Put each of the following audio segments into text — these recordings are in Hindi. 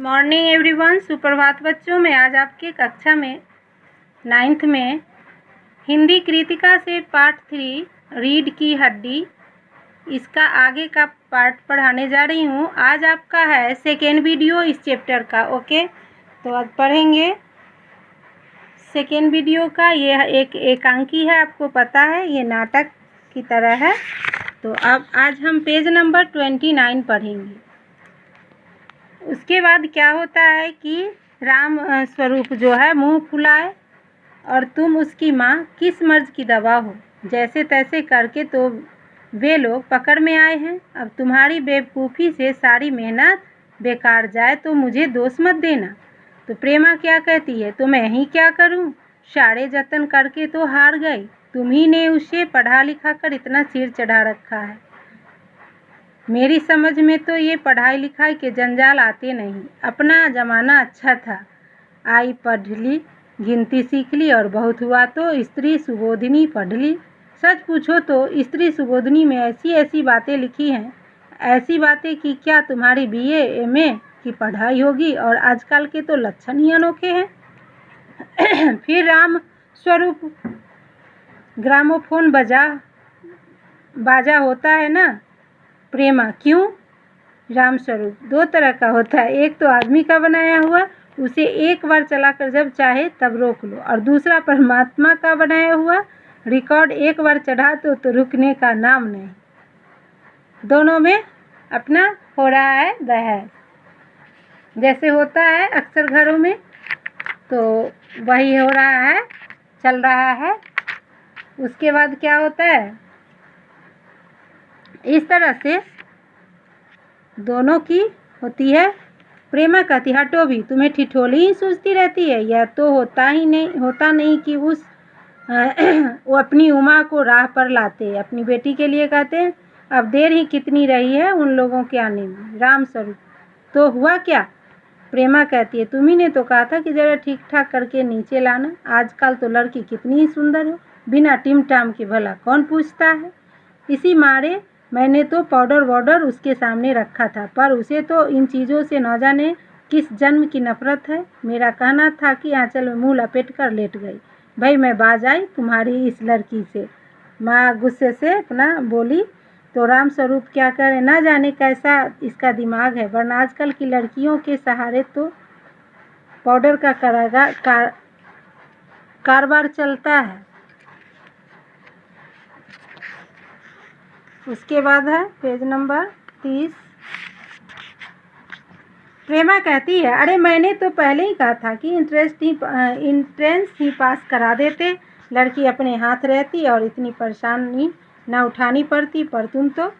Morning everyone. सुप्रभात बच्चों। मैं आज आपके कक्षा में 9th में हिंदी कृतिका से पार्ट 3 रीढ़ की हड्डी, इसका आगे का पार्ट पढ़ाने जा रही हूँ। आज आपका है सेकेंड वीडियो इस चैप्टर का। ओके, तो आज पढ़ेंगे सेकेंड वीडियो का। ये एक एकांकी है, आपको पता है, ये नाटक की तरह है। तो अब आज हम पेज नंबर 29 पढ़ेंगे। उसके बाद क्या होता है कि राम स्वरूप जो है मुंह फुलाए और तुम उसकी माँ किस मर्ज की दवा हो, जैसे तैसे करके तो वे लोग पकड़ में आए हैं। अब तुम्हारी बेवकूफ़ी से सारी मेहनत बेकार जाए तो मुझे दोष मत देना। तो प्रेमा क्या कहती है, तो मैं ही क्या करूं, सारे जतन करके तो हार गई। तुम ही ने उसे पढ़ा लिखा कर इतना सिर चढ़ा रखा है। मेरी समझ में तो ये पढ़ाई लिखाई के जंजाल आते नहीं। अपना ज़माना अच्छा था, आई पढ़ ली, गिनती सीख ली और बहुत हुआ तो स्त्री सुबोधिनी पढ़ ली। सच पूछो तो स्त्री सुबोधिनी में ऐसी ऐसी बातें लिखी हैं, ऐसी बातें कि क्या तुम्हारी BA MA की पढ़ाई होगी। और आजकल के तो लक्षण ही अनोखे हैं। फिर राम स्वरूप ग्रामोफोन बाजा होता है ना। प्रेमा क्यों? राम स्वरूप दो तरह का होता है, एक तो आदमी का बनाया हुआ, उसे एक बार चलाकर जब चाहे तब रोक लो, और दूसरा परमात्मा का बनाया हुआ, रिकॉर्ड एक बार चढ़ा तो रुकने का नाम नहीं। दोनों में अपना हो रहा है बहस, जैसे होता है अक्सर घरों में, तो वही हो रहा है, चल रहा है। उसके बाद क्या होता है, इस तरह से दोनों की होती है। प्रेमा कहती हटो भी, तुम्हें ठिठोली ही सूझती रहती है। यह तो होता नहीं कि वो अपनी उमा को राह पर लाते, अपनी बेटी के लिए कहते अब देर ही कितनी रही है उन लोगों के आने में। राम स्वरूप तो हुआ क्या? प्रेमा कहती है तुम्ही ने तो कहा था कि जरा ठीक ठाक करके नीचे लाना। आजकल तो लड़की कितनी ही सुंदर है, बिना टिम टाम के भला कौन पूछता है। इसी मारे मैंने तो पाउडर वाउडर उसके सामने रखा था, पर उसे तो इन चीज़ों से न जाने किस जन्म की नफरत है। मेरा कहना था कि आंचल में मुँह लपेट कर लेट गई। भाई मैं बाज आई तुम्हारी इस लड़की से। माँ गुस्से से अपना बोली। तो राम स्वरूप क्या करे, ना जाने कैसा इसका दिमाग है, वरना आजकल की लड़कियों के सहारे तो पाउडर का कारोबार चलता है। उसके बाद है पेज नंबर 30। प्रेमा कहती है अरे मैंने तो पहले ही कहा था कि इंट्रेंस ही पास करा देते, लड़की अपने हाथ रहती और इतनी परेशानी न उठानी पड़ती। पर तुम तो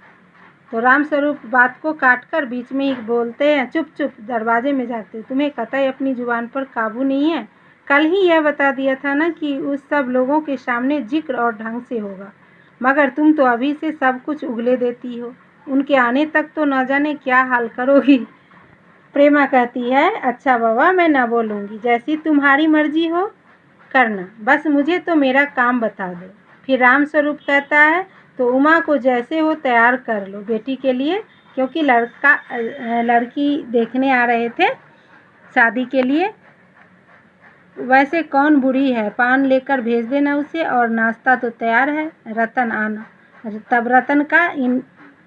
राम स्वरूप बात को काटकर बीच में ही बोलते हैं, चुप चुप दरवाजे में जाते। तुम्हें कतई अपनी जुबान पर काबू नहीं है। कल ही यह बता दिया था ना कि उस सब लोगों के सामने जिक्र और ढंग से होगा, मगर तुम तो अभी से सब कुछ उगले देती हो। उनके आने तक तो न जाने क्या हाल करोगी। प्रेमा कहती है अच्छा बाबा मैं ना बोलूँगी, जैसी तुम्हारी मर्जी हो करना, बस मुझे तो मेरा काम बता दो। फिर राम स्वरूप कहता है तो उमा को जैसे हो तैयार कर लो बेटी के लिए, क्योंकि लड़की देखने आ रहे थे शादी के लिए। वैसे कौन बुरी है, पान लेकर भेज देना उसे, और नाश्ता तो तैयार है। रतन आना, तब रतन का इन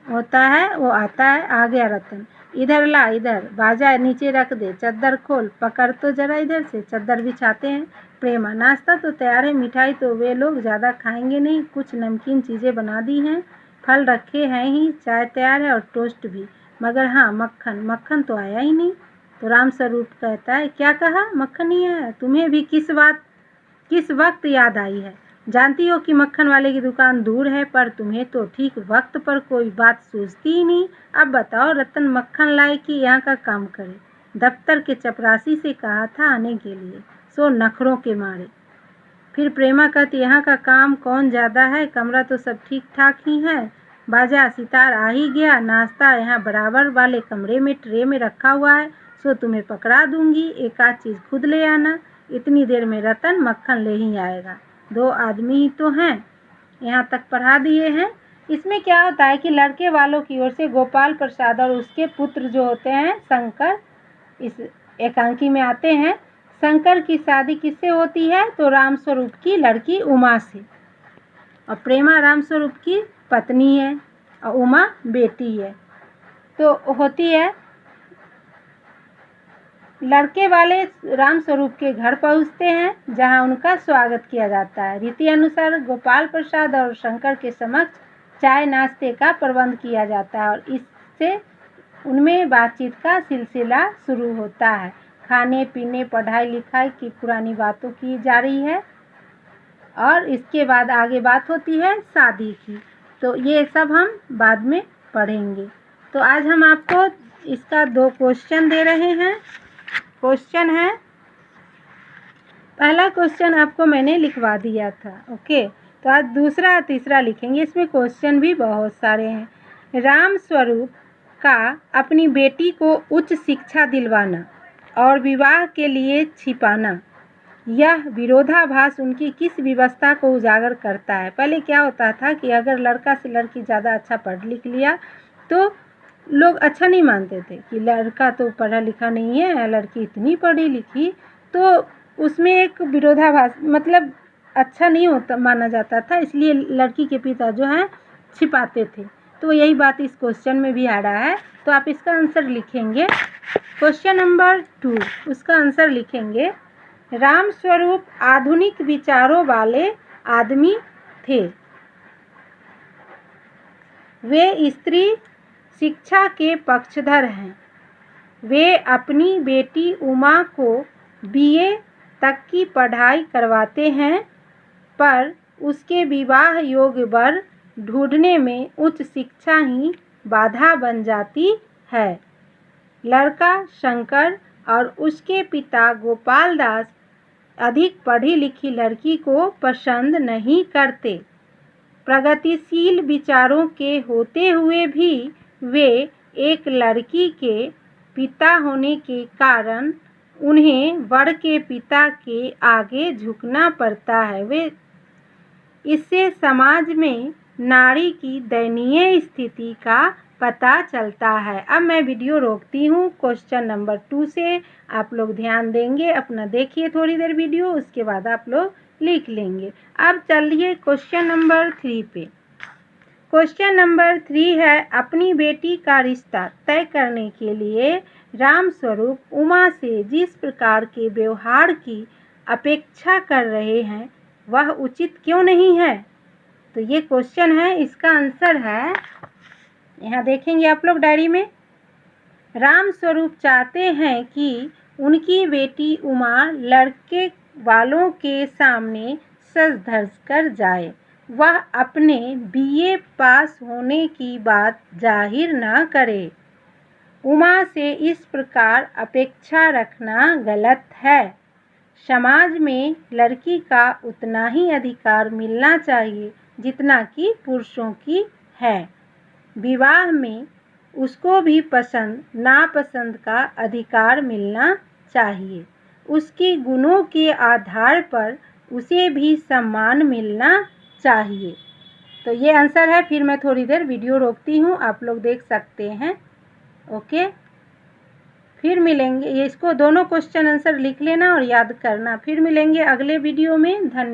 होता है, वो आता है। आ गया रतन, इधर ला, इधर बाजा नीचे रख दे, चद्दर खोल, पकड़ तो जरा इधर से। चद्दर बिछाते हैं। प्रेमा नाश्ता तो तैयार है, मिठाई तो वे लोग ज़्यादा खाएंगे नहीं, कुछ नमकीन चीज़ें बना दी हैं, फल रखे हैं ही, चाय तैयार है और टोस्ट भी, मगर हाँ मक्खन तो आया ही नहीं। तो राम स्वरूप कहता है क्या कहा, मक्खन नहीं आया? तुम्हें भी किस वक्त याद आई है? जानती हो कि मक्खन वाले की दुकान दूर है, पर तुम्हें तो ठीक वक्त पर कोई बात सूझती ही नहीं। अब बताओ रतन मक्खन लाए कि यहाँ का काम करे? दफ्तर के चपरासी से कहा था आने के लिए, सो नखरों के मारे। फिर प्रेमा कहती यहाँ का काम कौन ज़्यादा है, कमरा तो सब ठीक ठाक ही है, बाजा सितार आ ही गया, नाश्ता यहाँ बराबर वाले कमरे में ट्रे में रखा हुआ है, सो तुम्हें पकड़ा दूंगी, एक आध चीज़ खुद ले आना। इतनी देर में रतन मक्खन ले ही आएगा, 2 आदमी ही तो हैं। यहाँ तक पढ़ा दिए हैं। इसमें क्या होता है कि लड़के वालों की ओर से गोपाल प्रसाद और उसके पुत्र जो होते हैं शंकर, इस एकांकी में आते हैं। शंकर की शादी किससे होती है? तो रामस्वरूप की लड़की उमा से। और प्रेमा रामस्वरूप की पत्नी है और उमा बेटी है। तो होती है, लड़के वाले रामस्वरूप के घर पहुंचते हैं जहां उनका स्वागत किया जाता है। रीति अनुसार गोपाल प्रसाद और शंकर के समक्ष चाय नाश्ते का प्रबंध किया जाता है और इससे उनमें बातचीत का सिलसिला शुरू होता है। खाने पीने, पढ़ाई लिखाई की पुरानी बातों की जा रही है और इसके बाद आगे बात होती है शादी की। तो ये सब हम बाद में पढ़ेंगे। तो आज हम आपको इसका 2 क्वेश्चन दे रहे हैं। क्वेश्चन है, पहला क्वेश्चन आपको मैंने लिखवा दिया था, ओके। तो आज दूसरा तीसरा लिखेंगे। इसमें क्वेश्चन भी बहुत सारे हैं। रामस्वरूप का अपनी बेटी को उच्च शिक्षा दिलवाना और विवाह के लिए छिपाना, यह विरोधाभास उनकी किस व्यवस्था को उजागर करता है? पहले क्या होता था कि अगर लड़का से लड़की ज़्यादा अच्छा पढ़ लिख लिया तो लोग अच्छा नहीं मानते थे कि लड़का तो पढ़ा लिखा नहीं है, लड़की इतनी पढ़ी लिखी, तो उसमें एक विरोधाभास, मतलब अच्छा नहीं होता माना जाता था, इसलिए लड़की के पिता जो हैं छिपाते थे। तो यही बात इस क्वेश्चन में भी आ रहा है। तो आप इसका आंसर लिखेंगे। क्वेश्चन नंबर 2, उसका आंसर लिखेंगे, रामस्वरूप आधुनिक विचारों वाले आदमी थे। वे स्त्री शिक्षा के पक्षधर हैं। वे अपनी बेटी उमा को BA तक की पढ़ाई करवाते हैं, पर उसके विवाह योग्य वर ढूंढने में उच्च शिक्षा ही बाधा बन जाती है। लड़का शंकर और उसके पिता गोपाल दास अधिक पढ़ी लिखी लड़की को पसंद नहीं करते। प्रगतिशील विचारों के होते हुए भी वे एक लड़की के पिता होने के कारण उन्हें वर के पिता के आगे झुकना पड़ता है। इससे समाज में नारी की दयनीय स्थिति का पता चलता है। अब मैं वीडियो रोकती हूँ। क्वेश्चन नंबर 2 से आप लोग ध्यान देंगे, अपना देखिए थोड़ी देर वीडियो, उसके बाद आप लोग लिख लेंगे। अब चलिए क्वेश्चन नंबर 3 पे। क्वेश्चन नंबर 3 है, अपनी बेटी का रिश्ता तय करने के लिए रामस्वरूप उमा से जिस प्रकार के व्यवहार की अपेक्षा कर रहे हैं वह उचित क्यों नहीं है? तो ये क्वेश्चन है, इसका आंसर है, यहाँ देखेंगे आप लोग डायरी में। रामस्वरूप चाहते हैं कि उनकी बेटी उमा लड़के वालों के सामने सज धज कर जाए, वह अपने BA पास होने की बात जाहिर न करे। उमा से इस प्रकार अपेक्षा रखना गलत है। समाज में लड़की का उतना ही अधिकार मिलना चाहिए जितना कि पुरुषों की है। विवाह में उसको भी पसंद नापसंद का अधिकार मिलना चाहिए। उसके गुणों के आधार पर उसे भी सम्मान मिलना चाहिए। तो ये आंसर है। फिर मैं थोड़ी देर वीडियो रोकती हूँ, आप लोग देख सकते हैं, ओके। फिर मिलेंगे, ये इसको दोनों क्वेश्चन आंसर लिख लेना और याद करना। फिर मिलेंगे अगले वीडियो में। धन्यवाद।